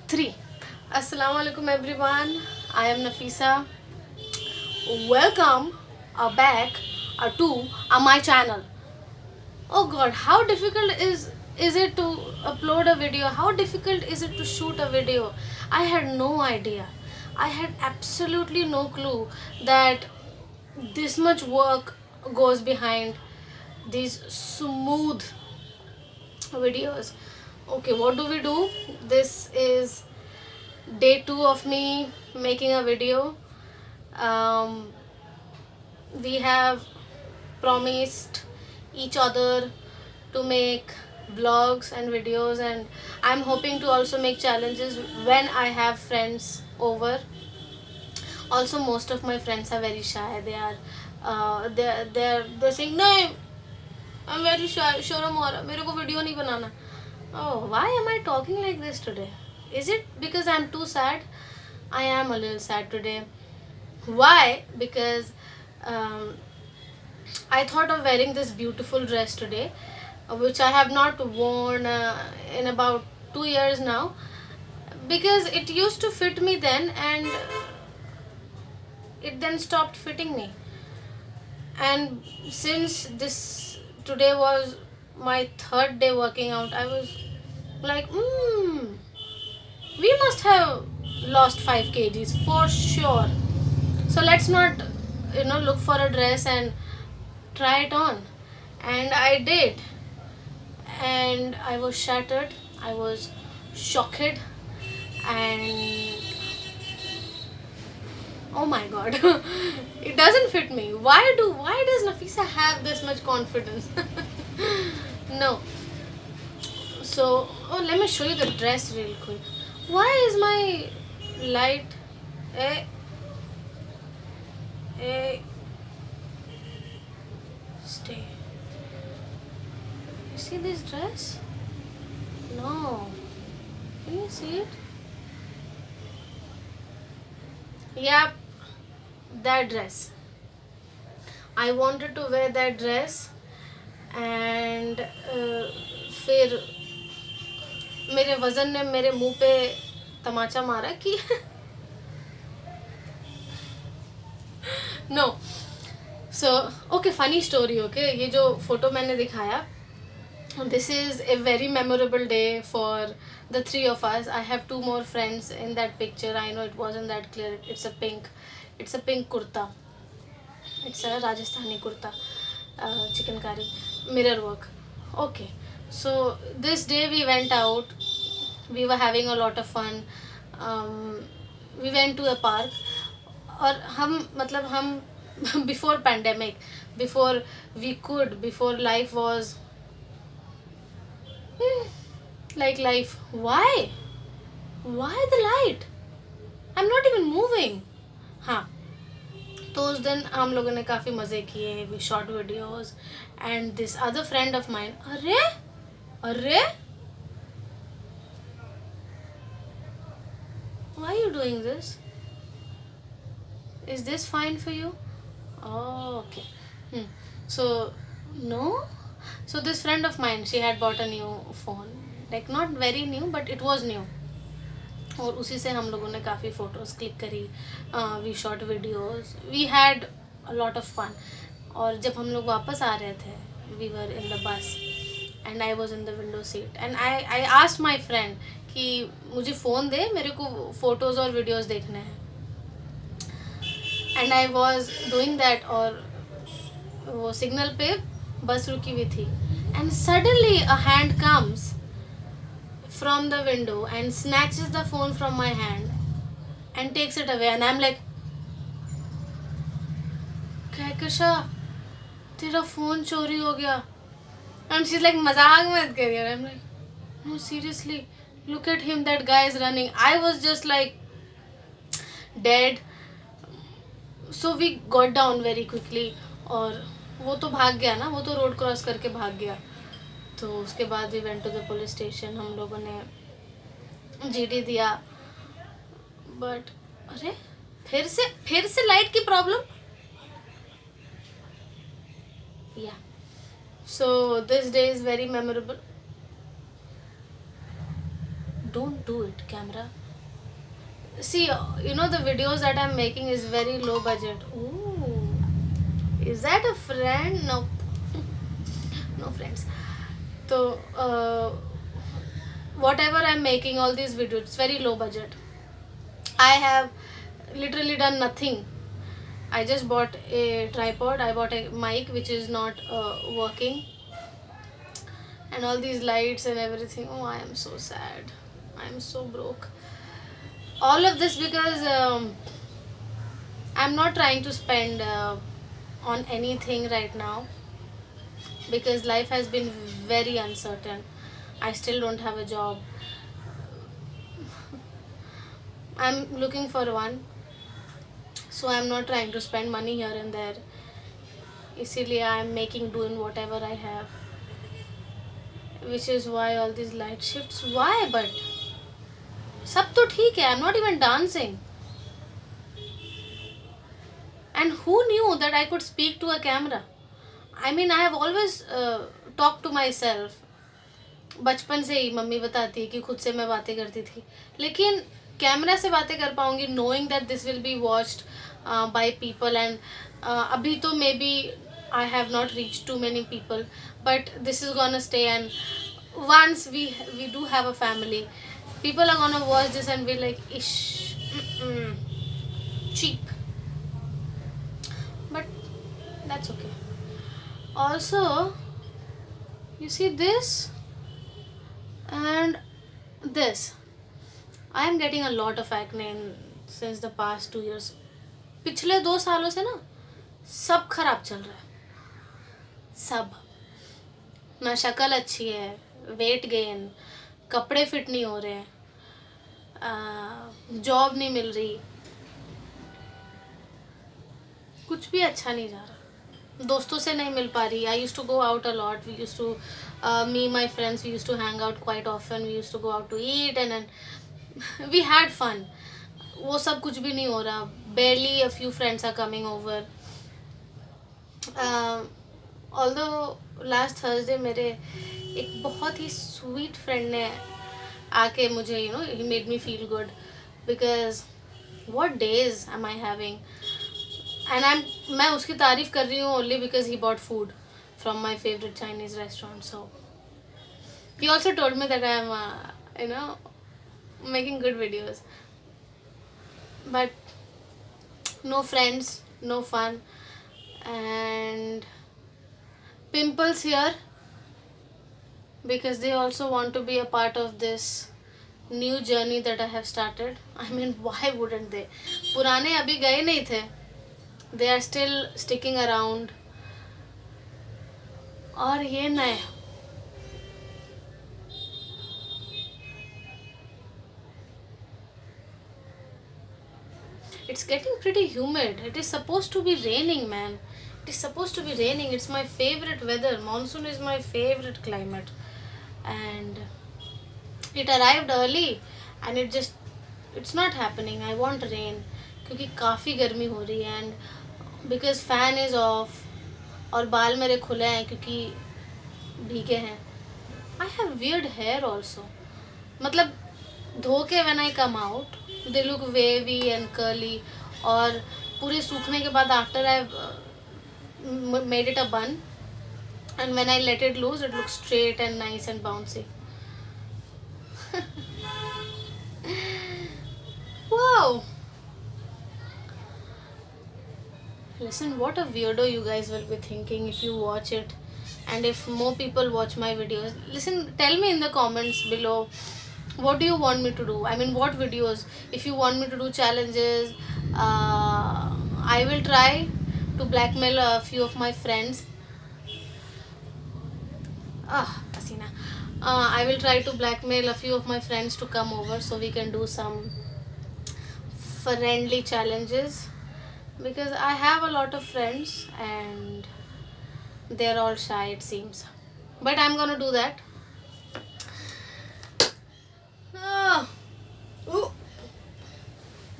3. Assalamu alaikum everyone. I am Nafisa. Welcome back to my channel. Oh god, how difficult is it to upload a video? How difficult is it to shoot a video? I had no idea. I had absolutely no clue that this much work goes behind these smooth videos. Okay, what do we do? This is day 2 of me making a video. um, we have promised each other to make vlogs and videos, and I'm hoping to also make challenges when I have friends over. Also, most of my friends are very shy. They are they're saying no, I'm very shy, शर्म आ रहा मेरे को video नहीं बनाना. Oh, why am I talking like this today? Is it because I'm too sad? I am a little sad today. Why? Because um, I thought of wearing this beautiful dress today, which I have not worn in about 2 years now, because it used to fit me then, and it then stopped fitting me. And since this today was my third day working out, I was like, we must have lost 5 kgs for sure. So let's not, look for a dress and try it on. And I did. And I was shattered. I was shocked. And oh my god, it doesn't fit me. Why does Nafisa have this much confidence? No. So, let me show you the dress real quick. Why is my light? Eh, eh, stay. You see this dress? No. Can you see it? Yep, that dress. I wanted to wear that dress, and फिर मेरे वजन ने मेरे मुंह पे तमाचा मारा कि no. So okay, funny story. Okay, ये जो फोटो मैंने दिखाया, this is a very memorable day for the three of us. I have two more friends in that picture. I know it wasn't that clear. It's a pink kurta. It's a Rajasthani kurta, chikankari, mirror work. Okay, so this day we went out. We were having a lot of fun. We went to a park. और हम before pandemic, before life was like life. Why the light? I'm not even moving. हाँ, तो उस दिन हम लोगों ने काफ़ी मज़े किए. We shot videos. And this other friend of mine, अरे अरे, why are you doing this? Is this fine for you? Oh, okay. So, no. So this friend of mine, she had bought a new phone, like not very new, but it was new. और उसी से हम लोगों ने काफ़ी photos click करी. We shot videos. We had a lot of fun. और जब हम लोग वापस आ रहे थे, we were in the bus and I was in the window seat, and I asked my friend कि मुझे फ़ोन दे, मेरे को फ़ोटोज़ और वीडियोज़ देखने हैं. And I was doing that, और वो सिग्नल पे बस रुकी हुई थी. And suddenly a hand comes from the window and snatches the phone from my hand and takes it away, and I'm like, Kahkasha, तेरा फोन चोरी हो गया. And she's like, मजाक मत कर यार. I'm like, no, seriously, look at him, that guy is running. I was just like dead. So we got down very quickly. और वो तो भाग गया ना, वो तो रोड क्रॉस करके भाग गया. तो उसके बाद we went to the police station. हम लोगों ने जीडी दिया. बट अरे, फिर से लाइट की प्रॉब्लम. या, so this day is very memorable. don't do it, camera. See, the videos that I'm making is very low budget. Ooh, is that a friend? No, no friends. So, whatever I'm making, all these videos, it's very low budget. I have literally done nothing. I just bought a tripod, I bought a mic which is not working, and all these lights and everything. Oh, I am so sad. I am so broke. All of this because I'm not trying to spend on anything right now, because life has been very uncertain. I still don't have a job. I'm looking for one, so I'm not trying to spend money here and there. Easily I'm making do in whatever I have, which is why all these light shifts. Why? But सब तो ठीक है. I'm not even dancing. And who knew that I could speak to a camera? I mean, I have always talked to myself. बचपन से ही mummy बताती है कि खुद से मैं बातें करती थी, लेकिन कैमरा से बातें कर पाऊंगी, knowing that this will be watched by people, and अभी तो maybe I have not reached too many people, but this is gonna stay, and once we do have a family, people are gonna watch this and be like, ish, cheap. But that's okay. Also, you see this and this. I am getting a lot of acne since the past 2 years. पिछले 2 सालों से ना सब खराब चल रहा है. सब. ना शक्ल अच्छी है, वेट गेन, कपड़े फिट नहीं हो रहे हैं, जॉब नहीं मिल रही, कुछ भी अच्छा नहीं जा रहा. दोस्तों से नहीं मिल पा रही. I use to go out a lot. We use to me, my friends, we used to hang out quite often. We used to go out to eat and we had fun. वो सब कुछ भी नहीं हो रहा. Barely a few friends are coming over. Although last Thursday मेरे एक बहुत ही sweet friend ने आके मुझे he made me feel good, because what days am I having, and मैं उसकी तारीफ कर रही हूँ only because he bought food from my favorite Chinese restaurant. So he also told me that I am making good videos, but no friends, no fun, and pimples here because they also want to be a part of this new journey that I have started. I mean, why wouldn't they? पुराने अभी गए नहीं थे. They are still sticking around. और ये नए. It's getting pretty humid. It is supposed to be raining, man. It is supposed to be raining. It's my favorite weather. Monsoon is my favorite climate. And it arrived early and it's not happening. I want rain क्योंकि काफ़ी गर्मी हो रही है, and because fan is off और बाल मेरे खुले हैं क्योंकि भीगे हैं. I have weird hair also. मतलब धो के when I come out they look wavy and curly, और पूरे सूखने के बाद after I've made it a bun, and when I let it loose it looks straight and nice and bouncy. Wow. Listen, what a weirdo you guys will be thinking if you watch it, and if more people watch my videos. Listen, tell me in the comments below, what do you want me to do? I mean, what videos? If you want me to do challenges, I will try to blackmail a few of my friends. Pasina. I will try to blackmail a few of my friends to come over so we can do some friendly challenges, because I have a lot of friends and they're all shy, it seems. But I'm gonna do that.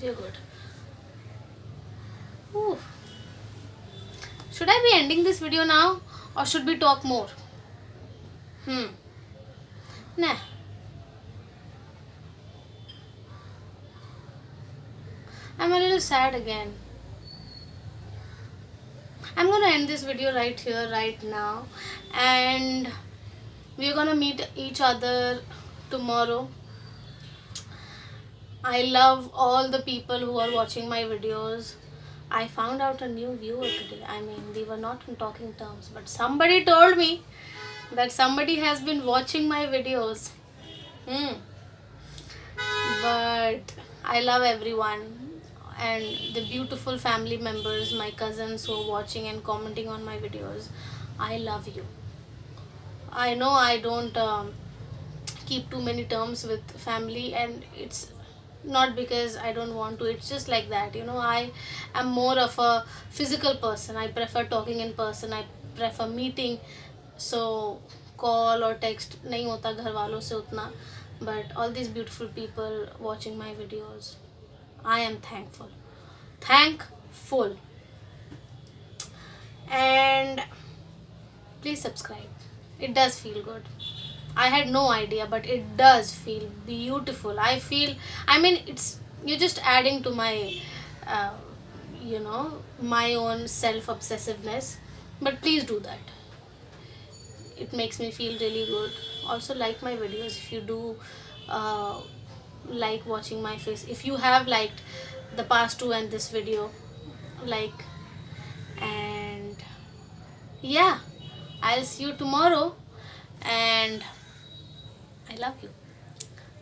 You're good. Ooh. Should I be ending this video now or should we talk more? Nah. I'm a little sad again. I'm gonna end this video right here, right now, and we're gonna meet each other tomorrow. I love all the people who are watching my videos. I found out a new viewer today. I mean, we were not in talking terms, but somebody told me that somebody has been watching my videos. Hmm. But I love everyone and the beautiful family members, my cousins who are watching and commenting on my videos. I love you. I know I don't keep too many terms with family, and it's not because I don't want to, it's just like that. I am more of a physical person. I prefer talking in person, I prefer meeting. So call or text nahi hota ghar walon se utna, but all these beautiful people watching my videos, I am thankful. And please subscribe. It does feel good. I had no idea, but it does feel beautiful. I mean, you're just adding to my, uh, my own self obsessiveness. But please do that. It makes me feel really good. Also, like my videos if you do uh, like watching my face. If you have liked the past two and this video, like, and yeah, I'll see you tomorrow. And I love you.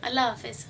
Allah Hafiz.